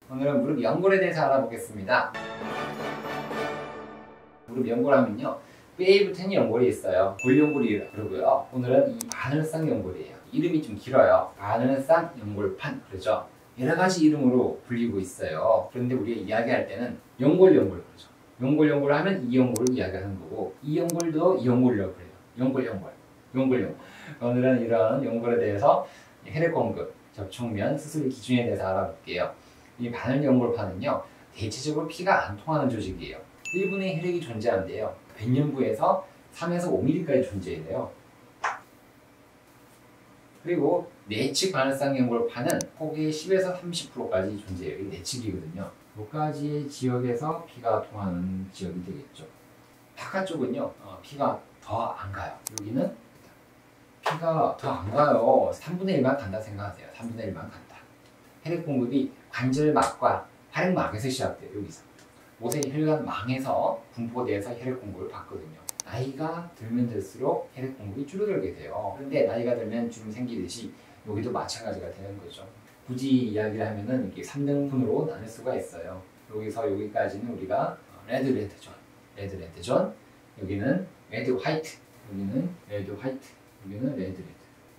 오늘은 무릎 연골에 대해서 알아보겠습니다. 무릎 연골하면요, 뼈에 붙은 연골이 있어요. 골연골이라고 그러고요. 오늘은 이 바늘상 연골이에요. 이름이 좀 길어요. 바늘상 연골판 그러죠. 여러 가지 이름으로 불리고 있어요. 그런데 우리가 이야기할 때는 연골 그러죠. 연골 하면 이 연골을 이야기하는 거고, 이 연골도 이 연골이라고 그래요. 연골. 오늘은 이런 연골에 대해서 혈액공급, 접촉면, 수술 기준에 대해서 알아볼게요. 이 바늘 연골판은요, 대체적으로 피가 안 통하는 조직이에요. 1분의 혈액이 존재하는데요, 배년부에서 3에서 5mm까지 존재해요. 그리고 내측 바늘상 연골판은 폭의 10에서 30%까지 존재해요. 이게 내측이거든요. 몇 가지의 지역에서 피가 통하는 지역이 되겠죠. 바깥쪽은요, 피가 더 안 가요. 여기는 피가 더 안 가요. 3분의 1만 간다 생각하세요. 3분의 1만 간다. 혈액 공급이 관절막과 활액막에서 시작돼요. 여기서 모세 혈관망에서 분포돼서 혈액 공급을 받거든요. 나이가 들면 들수록 혈액 공급이 줄어들게 돼요. 그런데 나이가 들면 주름 생기듯이 여기도 마찬가지가 되는 거죠. 굳이 이야기를 하면은 이게 3등분으로 나눌 수가 있어요. 여기서 여기까지는 우리가 레드 존, 여기는 레드 화이트, 여기는 레드 화이트, 여기는 레드,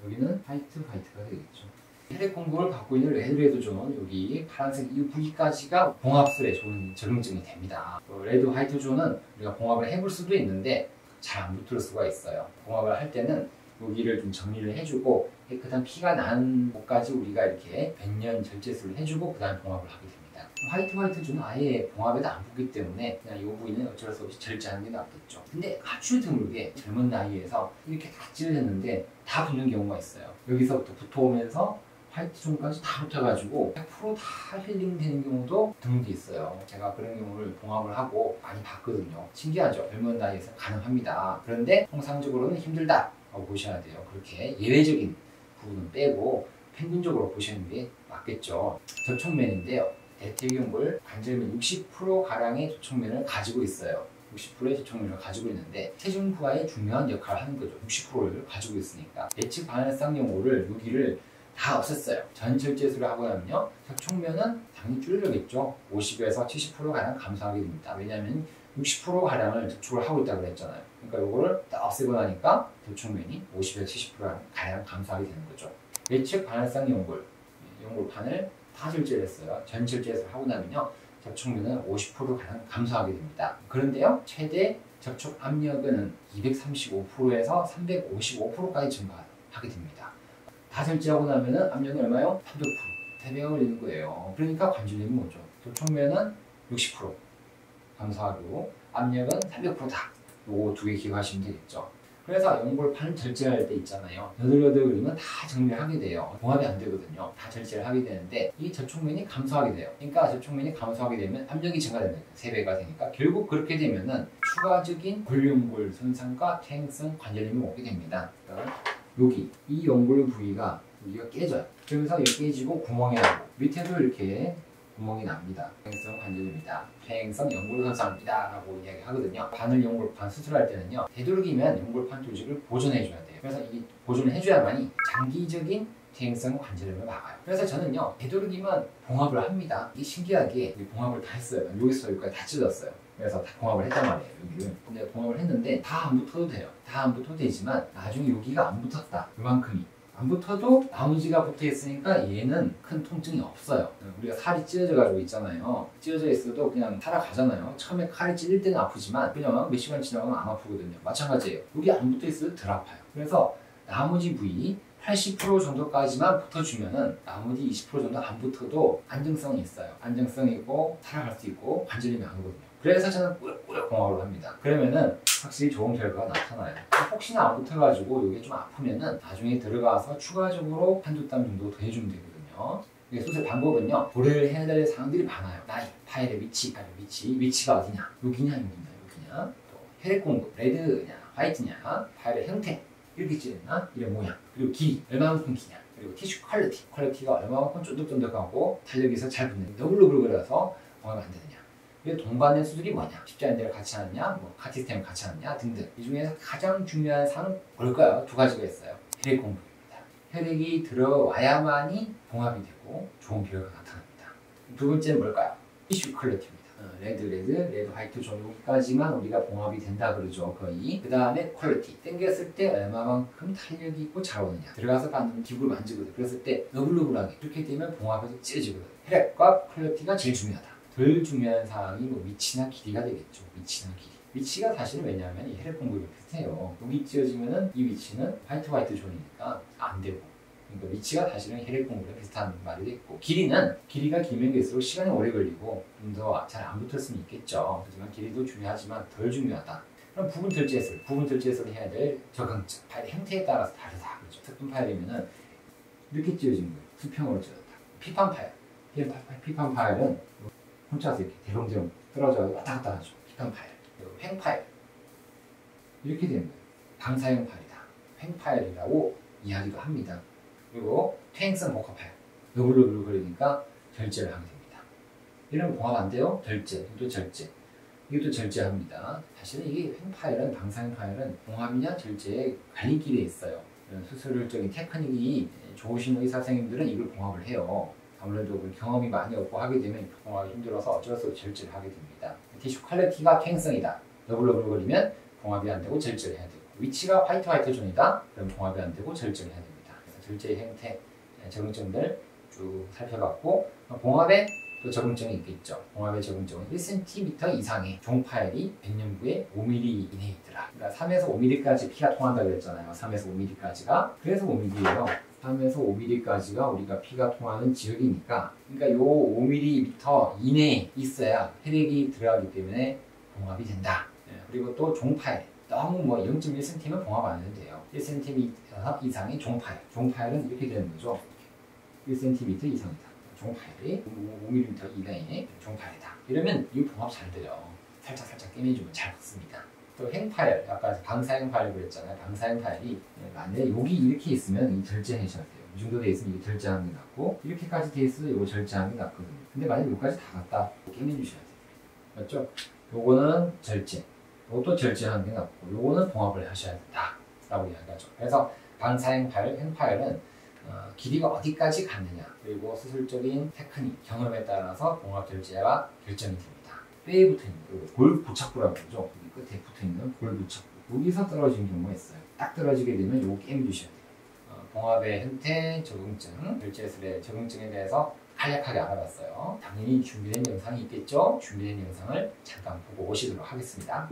여기는 화이트가 되겠죠. 혈액 공급을 받고 있는 레드 존, 여기 파란색 이 부위까지가 봉합술에 좋은 적응증이 됩니다. 레드 화이트 존은 우리가 봉합을 해볼 수도 있는데 잘 안 붙을 수가 있어요. 봉합을 할 때는 여기를 좀 정리를 해주고, 깨끗한 피가 나는 곳까지 우리가 이렇게 백년 절제술을 해주고 그 다음 봉합을 하게 됩니다. 화이트 존은 아예 봉합에도 안 붙기 때문에 그냥 이 부위는 어쩔 수 없이 절제하는 게 낫겠죠. 근데 아주 드물게 젊은 나이에서 이렇게 다 찔렸는데 다 붙는 경우가 있어요. 여기서부터 붙어오면서 화이트 존까지 다 붙어가지고 100%다 힐링되는 경우도 드물게 있어요. 제가 그런 경우를 봉합을 하고 많이 봤거든요. 신기하죠? 젊은 나이에서 가능합니다. 그런데 통상적으로는 힘들다라고 보셔야 돼요. 그렇게 예외적인 부분은 빼고 평균적으로 보시는 게 맞겠죠. 접촉면인데요, 대퇴연골 관절면 60%가량의 접촉면을 가지고 있어요. 60%의 접촉면을 가지고 있는데 체중 부하에 중요한 역할을 하는 거죠. 60%를 가지고 있으니까. 내측 바늘상 연골을 여기를 다 없앴어요. 전절제술을 하고 나면요, 접촉면은 당연히 줄어들겠죠. 50에서 70%가량 감소하게 됩니다. 왜냐하면 60%가량을 접촉을 하고 있다고 했잖아요. 그러니까 이거를 딱 없애고 나니까 접촉면이 50에서 70%가량 감소하게 되는 거죠. 내측 바늘상 연골판을 다 절제를 했어요. 전절제술을 하고 나면요, 접촉면은 50%가량 감소하게 됩니다. 그런데요, 최대 접촉 압력은 235%에서 355%까지 증가하게 됩니다. 다 절제하고 나면은 압력은 얼마요? 300%. 3배가 걸리는 거예요. 그러니까 관절염이 오죠. 접촉면은 60% 감소하고 압력은 300%다. 요거 두 개 기억하시면 되겠죠. 그래서 연골판을 절제할 때 있잖아요, 너덜너덜거리면 다 정리를 하게 돼요. 봉합이 안 되거든요. 다 절제를 하게 되는데 이 접촉면이 감소하게 돼요. 그러니까 접촉면이 감소하게 되면 압력이 증가됩니다. 3배가 되니까 결국 그렇게 되면은 추가적인 골연골 손상과 퇴행성 관절염이 오게 됩니다. 그러니까 여기 이 연골 부위가 여기가 깨져요. 그러면서 여기 깨지고 구멍이 나고 밑에도 이렇게 구멍이 납니다. 퇴행성 관절염이다, 퇴행성 연골 손상입니다 라고 이야기하거든요. 바늘 연골판 수술할 때는요, 되도록이면 연골판 조직을 보존해 줘야 돼요. 그래서 이 보존을 해줘야만이 장기적인 퇴행성 관절염을 막아요. 그래서 저는요, 되도록이면 봉합을 합니다. 이게 신기하게 봉합을 다 했어요. 여기서 여기까지 다 찔렀어요. 그래서 다 봉합을 했단 말이에요. 여기를. 근데 봉합을 했는데 다 안 붙어도 돼요. 다 안 붙어도 되지만 나중에 여기가 안 붙었다, 이만큼이 안 붙어도 나머지가 붙어 있으니까 얘는 큰 통증이 없어요. 우리가 살이 찢어져 가지고 있잖아요. 찢어져 있어도 그냥 살아가잖아요. 처음에 칼이 찔릴 때는 아프지만 그냥 몇 시간 지나가면 안 아프거든요. 마찬가지예요. 여기 안 붙어 있어도 덜 아파요. 그래서 나머지 부위 80% 정도까지만 붙어주면은 나머지 20% 정도 안 붙어도 안정성이 있어요. 안정성이 있고 살아갈 수 있고 관절염이 안 오거든요. 그래서 저는 꾸역꾸역 봉합을 합니다. 그러면은 확실히 좋은 결과가 나타나요. 혹시나 안 붙어가지고 이게 좀 아프면은 나중에 들어가서 추가적으로 한두 땀 정도 더 해주면 되거든요. 이게 수술 방법은요, 고려를 해야 될 사항들이 많아요. 나이, 파일의 위치가 어디냐, 여기냐, 또 혈액 공급, 레드냐, 화이트냐, 파일의 형태, 이렇게 찌르나, 이런 모양, 그리고 길이, 얼마만큼 기냐, 그리고 티슈 퀄리티가 얼마만큼 쫀득쫀득하고 탄력이 잘 붙는, 너글너글거려서 봉합이 안 되느냐, 그리고 동반된 수술이 뭐냐, 십자인대를 같이 하느냐, 뭐 카티스템을 같이 하느냐 등등. 이 중에서 가장 중요한 사항은 뭘까요? 두 가지가 있어요. 혈액 공급입니다. 혈액이 들어와야만이 봉합이 되고 좋은 결과가 나타납니다. 두 번째는 뭘까요? 티슈 퀄리티입니다. 레드, 화이트 존 여기까지만 우리가 봉합이 된다 그러죠. 거의. 그 다음에 퀄리티. 당겼을 때 얼마만큼 탄력이 있고 잘 오느냐. 들어가서 반드시 기구를 만지거든. 그랬을 때 너블너블하게. 그렇게 되면 봉합에서 찢어지거든. 혈액과 퀄리티가 제일 중요하다. 덜 중요한 사항이 뭐 위치나 길이가 되겠죠. 위치나 길이. 위치가 사실은 왜냐하면 이 혈액 공급이 비슷해요. 여기 찢어지면은 이 위치는 화이트 존이니까 안 되고. 그러니까 위치가 사실은 혈액 공급이랑 비슷한 말이 됐고, 길이가 길면 길수록 시간이 오래 걸리고 좀 더 잘 안 붙었으면 있겠죠. 하지만 길이도 중요하지만 덜 중요하다. 그럼 부분 결제해서 해야 될 적응점, 파일의 형태에 따라서 다르다. 그렇죠. 특분 파일이면은 이렇게 찢어진 거예요. 수평으로 찢어졌다. 피판 파일은 혼자서 이렇게 대롱대롱 떨어져 왔다 갔다 하죠. 피판 파일. 그리고 횡 파일 이렇게 되는 거예요. 방사형 파일이다. 횡 파일이라고 이야기도 합니다. 그리고 퇴행성 복합 파일. 너블너블 거리니까 절제를 하게 됩니다. 이런 봉합 안 돼요? 절제. 이것도 절제합니다. 사실은 이게 횡 파일은, 방사형 파일은 봉합이냐 절제의 갈림길에 있어요. 이런 수술적인 테크닉이 좋으신 의사 선생님들은 이걸 봉합을 해요. 아무래도 경험이 많이 없고 하게 되면 봉합이 힘들어서 어쩔 수 없이 절제를 하게 됩니다. 티슈 퀄리티가 퇴행성이다. 너블너블 거리면 봉합이 안 되고 절제를 해야 되고, 위치가 화이트 존이다. 그럼 봉합이 안 되고 절제를 해야 됩니다. 절제의 형태, 적응점들 쭉 살펴봤고, 봉합에 또 적응점이 있겠죠. 봉합의 적응점은 1cm 이상의 종 파일이 100년부에 5mm 이내에 있더라. 그러니까 3에서 5mm까지 피가 통한다고 그랬잖아요. 3에서 5mm까지가. 그래서 5mm예요. 3에서 5mm까지가 우리가 피가 통하는 지역이니까, 그러니까 요 5mm 이내에 있어야 혈액이 들어가기 때문에 봉합이 된다. 그리고 또 종 파일. 너무 0.1cm면 봉합 안 해도 돼요. 1cm 이상의 종파일은 이렇게 되는 거죠. 1cm 이상이다. 종파일이 5mm 이내의 종파일이다. 이러면 이 봉합 잘 돼요. 살짝 깨매주면 잘 붙습니다. 또 행파일, 아까 방사형 파일 그랬잖아요. 방사형 파일이 만약에 여기 이렇게 있으면 이 절제하셔야 돼요. 이 정도 돼 있으면 이게 절제하는 게 낫고, 이렇게까지 돼 있어도 이거 절제하는 게 낫거든요. 근데 만약에 여기까지 다 갔다 깨매주셔야 돼요. 맞죠? 요거는 절제, 요것도 절제하는 게 낫고, 요거는 봉합을 하셔야 된다 라고 이야기하죠. 그래서 방사형 파일, 행파일은 길이가 어디까지 갔느냐, 그리고 수술적인 테크닉, 경험에 따라서 봉합 절제가 결정이 됩니다. 뼈에 붙어있는 골 부착부라고 그러죠. 여기 끝에 붙어있는 골 부착부, 여기서 떨어지는 경우가 있어요. 딱 떨어지게 되면 요거 깨매주셔야 돼요. 봉합의 형태, 적응증, 결제술의 적응증에 대해서 간략하게 알아봤어요. 당연히 준비된 영상이 있겠죠? 준비된 영상을 잠깐 보고 오시도록 하겠습니다.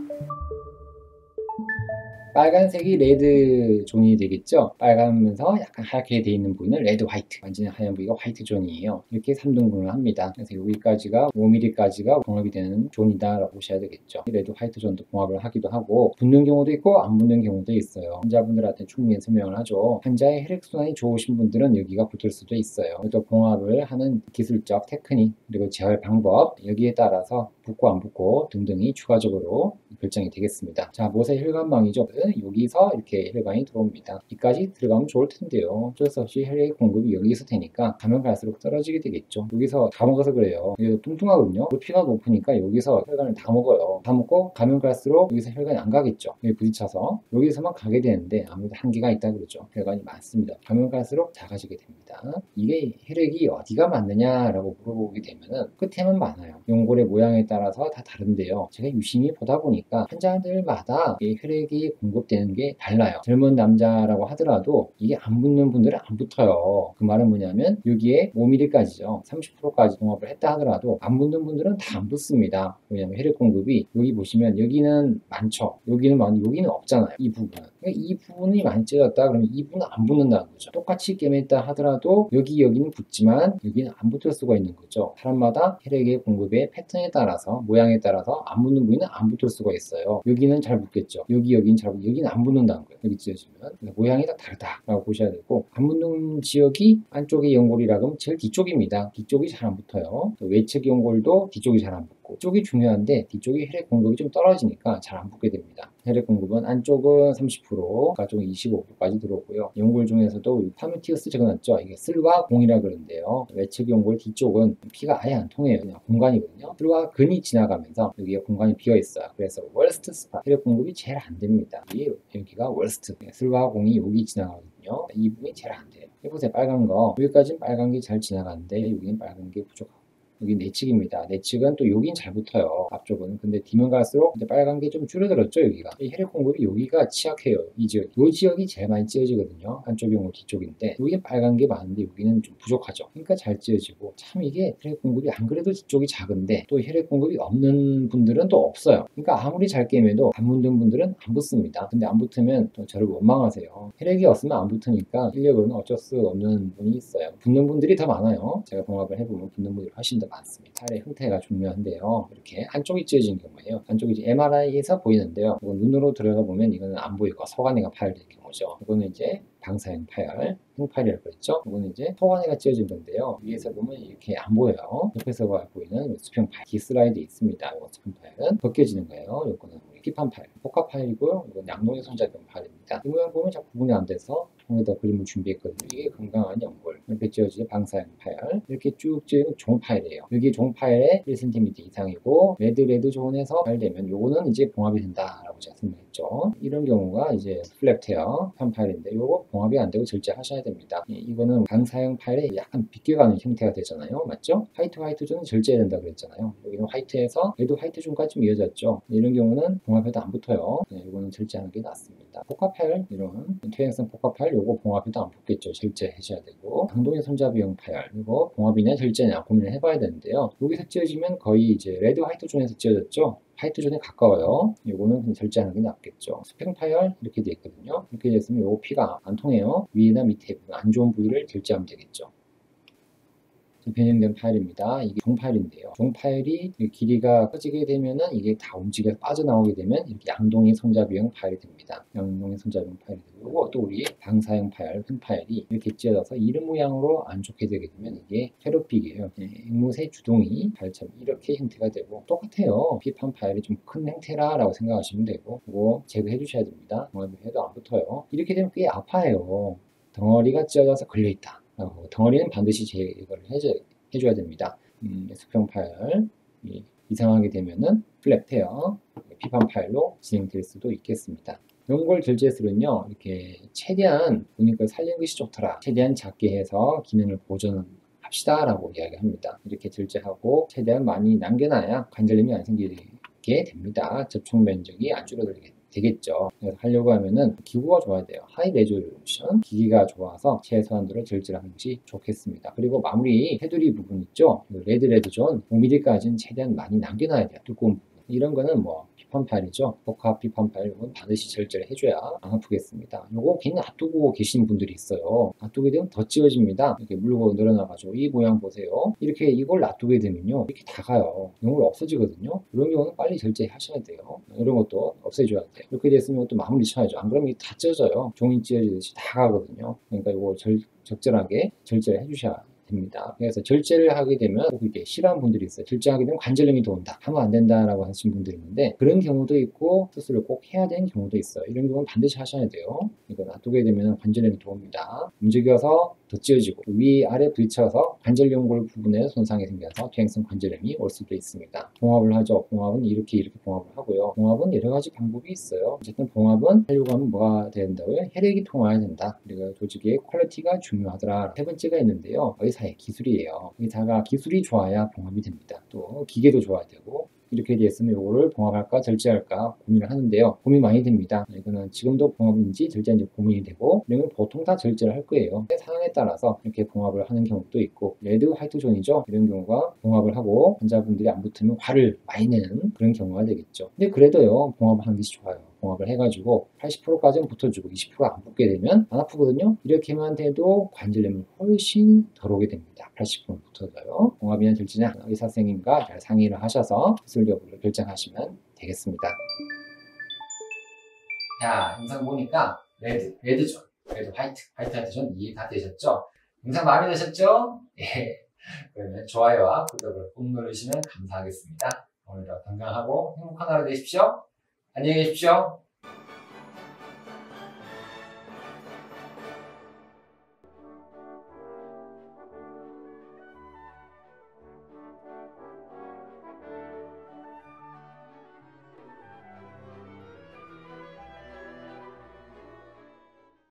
빨간색이 레드 존이 되겠죠. 빨가면서 약간 하얗게 되어 있는 부분은 레드 화이트, 완전히 하얀 부위가 화이트 존이에요. 이렇게 3등분을 합니다. 그래서 여기까지가 5mm까지가 봉합이 되는 존이다 라고 보셔야 되겠죠. 레드 화이트 존도 봉합을 하기도 하고, 붙는 경우도 있고 안 붙는 경우도 있어요. 환자분들한테 충분히 설명을 하죠. 환자의 혈액순환이 좋으신 분들은 여기가 붙을 수도 있어요. 또 봉합을 하는 기술적 테크닉, 그리고 제어 방법, 여기에 따라서 붙고 안 붙고 등등이 추가적으로 결정이 되겠습니다. 자, 못의 혈관망이죠. 여기서 이렇게 혈관이 들어옵니다. 여기까지 들어가면 좋을 텐데요. 어쩔 수 없이 혈액 공급이 여기서 되니까 가면 갈수록 떨어지게 되겠죠. 여기서 다 먹어서 그래요. 여기 뚱뚱하거든요. 피가 높으니까 여기서 혈관을 다 먹어요. 다 먹고 가면 갈수록 여기서 혈관이 안 가겠죠. 여기 부딪혀서 여기서만 가게 되는데 아무래도 한계가 있다 그러죠. 혈관이 많습니다. 가면 갈수록 작아지게 됩니다. 이게 혈액이 어디가 많느냐라고 물어보게 되면은 끝에만 많아요. 연골의 모양에 따라서 다 다른데요. 제가 유심히 보다 보니까 환자들마다 혈액이 공급되는 게 달라요. 젊은 남자라고 하더라도 이게 안 붙는 분들은 안 붙어요. 그 말은 뭐냐면 여기에 5mm까지죠. 30%까지 봉합을 했다 하더라도 안 붙는 분들은 다 안 붙습니다. 왜냐면 혈액 공급이 여기 보시면 여기는 많죠. 여기는 없잖아요. 이 부분은. 이 부분이 많이 찢어졌다 그러면 이 부분은 안 붙는다는 거죠. 똑같이 깨맸다 하더라도 여기는 붙지만 여기는 안 붙을 수가 있는 거죠. 사람마다 혈액의 공급의 패턴에 따라서, 모양에 따라서 안 붙는 부위는 안 붙을 수가 있어요. 여기는 잘 붙겠죠. 여기는 잘 붙고 여기는 안 붙는다는 거예요. 여기 찢어지면 모양이 다 다르다라고 보셔야 되고, 안 붙는 지역이 안쪽의 연골이라 그러면 제일 뒤쪽입니다. 뒤쪽이 잘 안 붙어요. 외측 연골도 뒤쪽이 잘 안 붙고, 쪽이 중요한데 뒤쪽이 혈액 공급이 좀 떨어지니까 잘 안 붙게 됩니다. 혈액 공급은 안쪽은 30%, 가쪽은 25%까지 들어오고요. 연골 중에서도 파메티우스 적어놨죠. 이게 슬과 공이라 그러는데요. 외측 연골 뒤쪽은 피가 아예 안 통해요. 그냥 공간이거든요. 슬과 근이 지나가면서 여기에 공간이 비어 있어요. 그래서 월스트 스팟, 혈액 공급이 제일 안 됩니다. 여기가 월스트, 슬과 공이 여기 지나가거든요. 이 부분이 제일 안 돼요. 해보세요. 빨간 거, 여기까지는 빨간 게 잘 지나가는데 여기는 빨간 게 부족하고, 여기 내측입니다. 내측은 또 여긴 잘 붙어요. 앞쪽은. 근데 뒤면 갈수록 이제 빨간 게 좀 줄어들었죠, 여기가. 이 혈액 공급이 여기가 취약해요. 이 지역. 이 지역이 제일 많이 찌어지거든요. 한쪽이 오고 뒤쪽인데 여기 빨간 게 많은데 여기는 좀 부족하죠. 그러니까 잘 찌어지고 참 이게 혈액 공급이 안 그래도 뒤쪽이 작은데 또 혈액 공급이 없는 분들은 또 없어요. 그러니까 아무리 잘 깨매도 안 붙는 분들은 안 붙습니다. 근데 안 붙으면 또 저를 원망하세요. 혈액이 없으면 안 붙으니까 인력으로는 어쩔 수 없는 분이 있어요. 붙는 분들이 더 많아요. 제가 봉합을 해보면 붙는 분들이 훨씬 더 많습니다. 팔의 형태가 중요한데요. 이렇게 한쪽이 찌어진 경우에요. 한쪽이 이제 MRI에서 보이는데요. 이건 눈으로 들어가 보면 이거는 안 보이고 속안에가 파열된 경우죠. 이거는 이제 방사형 파열, 흉파열이라고 그랬죠. 이거는 이제 속안에가 찌어진 건데요. 위에서 보면 이렇게 안 보여요. 옆에서 보이는 수평 파열, 기스라이드 있습니다. 이거 수평 파열은 벗겨지는 거예요. 이거는 피판 파열, 복합 파열이고요. 이건 양동의 손잡이형 파열입니다. 이 모양 보면 잘 구분이 안 돼서 통에다 그림을 준비했거든요. 이게 건강한 연골, 이렇게 찌어진 방사형 파열, 이렇게 쭉 찌어진 종 파열이에요. 여기 종 파열에 1cm 이상이고 레드 존에서 파열되면 요거는 이제 봉합이 된다라고 제가 설명했죠. 이런 경우가 이제 플랩 테어 판 파열인데 요거 봉합이 안 되고 절제하셔야 됩니다. 이거는 방사형 파열에 약간 비껴가는 형태가 되잖아요. 맞죠? 화이트 존은 절제해야 된다 그랬잖아요. 여기는 화이트에서 레드 화이트 존까지 좀 이어졌죠. 이런 경우는 봉합해도 안 붙어요. 이거는 절제하는 게 낫습니다. 복합 파열, 이런 퇴행성 복합 파열 요거 봉합해도 안 붙겠죠. 절제하셔야 되고 양동의 손잡이형 파열 이거 봉합이냐 절제냐 고민을 해봐야 되는데요. 여기서 찌어지면 거의 이제 레드 화이트 존에서 찌어졌죠. 화이트 존에 가까워요. 요거는 그냥 절제하는 게 낫겠죠. 수평 파열 이렇게 돼 있거든요. 이렇게 됐으면 요거 피가 안 통해요. 위나 밑에 안 좋은 부위를 절제하면 되겠죠. 변형된 파일입니다. 이게 종파일인데요. 종파일이 길이가 커지게 되면은 이게 다 움직여서 빠져나오게 되면 이렇게 양동이 손잡이형 파일이 됩니다. 양동이 손잡이형 파일이 되고 또 우리 방사형 파일, 큰 파일이 이렇게 찌어져서 이름 모양으로 안 좋게 되게 되면 이게 페로픽이에요. 앵무새 주둥이 파일처럼 이렇게 형태가 되고 똑같아요. 피판 파일이 좀 큰 형태라고 생각하시면 되고 그거 제거해 주셔야 됩니다. 해도 안 붙어요. 이렇게 되면 꽤 아파요. 덩어리가 찌어져서 걸려있다. 덩어리는 반드시 제거를 해줘야 됩니다. 수평 파열 이상하게 되면은 플랩 테어, 피판 파열로 진행될 수도 있겠습니다. 연골 절제술은요, 이렇게 최대한 본인 살리는 것이 좋더라. 최대한 작게 해서 기능을 보존합시다 라고 이야기합니다. 이렇게 절제하고 최대한 많이 남겨놔야 관절염이 안 생기게 됩니다. 접촉 면적이 안 되겠죠. 그래서 하려고 하면은 기구가 좋아야 돼요. 하이 레졸루션 기기가 좋아서 최소한도로 절제를 하는 것이 좋겠습니다. 그리고 마무리 테두리 부분 있죠. 레드 존 5mm까지는 최대한 많이 남겨놔야 돼요. 두꺼운 부분. 이런 거는 뭐 피판 파일이죠. 복합 피판 파일 이건 반드시 절제를 해줘야 안 아프겠습니다. 요거 괜히 놔두고 계시는 분들이 있어요. 놔두게 되면 더 찌어집니다. 이렇게 물고 늘어나가지고 이 모양 보세요. 이렇게 이걸 놔두게 되면요 이렇게 다 가요. 연골 없어지거든요. 이런 경우는 빨리 절제하셔야 돼요. 이런 것도 없애줘야 돼요. 이렇게 됐으면 이것도 마무리 쳐야죠. 안 그러면 이게 다 쪄져요. 종이 찌어지듯이 다 가거든요. 그러니까 이거 적절하게 절제를 해주셔야 됩니다. 그래서 절제를 하게 되면 이게 싫어하는 분들이 있어요. 절제하게 되면 관절염이 더 온다. 하면 안 된다라고 하시는 분들이 있는데 그런 경우도 있고 수술을 꼭 해야 되는 경우도 있어요. 이런 경우는 반드시 하셔야 돼요. 이거 놔두게 되면 관절염이 더 옵니다. 움직여서 더 찌어지고 위아래 부딪혀서 관절연골 부분에 손상이 생겨서 퇴행성 관절염이 올 수도 있습니다. 봉합을 하죠. 봉합은 이렇게 봉합을 하고요. 봉합은 여러 가지 방법이 있어요. 어쨌든 봉합은 하려고 하면 뭐가 된다고요? 혈액이 통화해야 된다. 그리고 조직의 퀄리티가 중요하더라. 세 번째가 있는데요. 의사의 기술이에요. 의사가 기술이 좋아야 봉합이 됩니다. 또 기계도 좋아야 되고 이렇게 됐으면 이거를 봉합할까 절제할까 고민을 하는데요. 고민 많이 됩니다. 이거는 지금도 봉합인지 절제인지 고민이 되고 이러면 보통 다 절제를 할 거예요. 상황에 따라서 이렇게 봉합을 하는 경우도 있고 레드 화이트 존이죠. 이런 경우가 봉합을 하고 환자분들이 안 붙으면 화를 많이 내는 그런 경우가 되겠죠. 근데 그래도요 봉합을 하는 것이 좋아요. 봉합을 해가지고 80%까지는 붙어주고 20%가 안 붙게 되면 안 아프거든요. 이렇게만 돼도 관절염이 훨씬 덜 오게 됩니다. 80%는 붙어져요. 봉합이냐 절제냐 의사 선생님과 잘 상의를 하셔서 수술 여부를 결정하시면 되겠습니다. 자, 영상 보니까 레드 존, 레드 화이트 존 이해 다 되셨죠? 영상 마음에 드셨죠? 예. 그러면 좋아요와 구독을 꼭 누르시면 감사하겠습니다. 오늘도 건강하고 행복한 하루 되십시오. 안녕히 계십시오.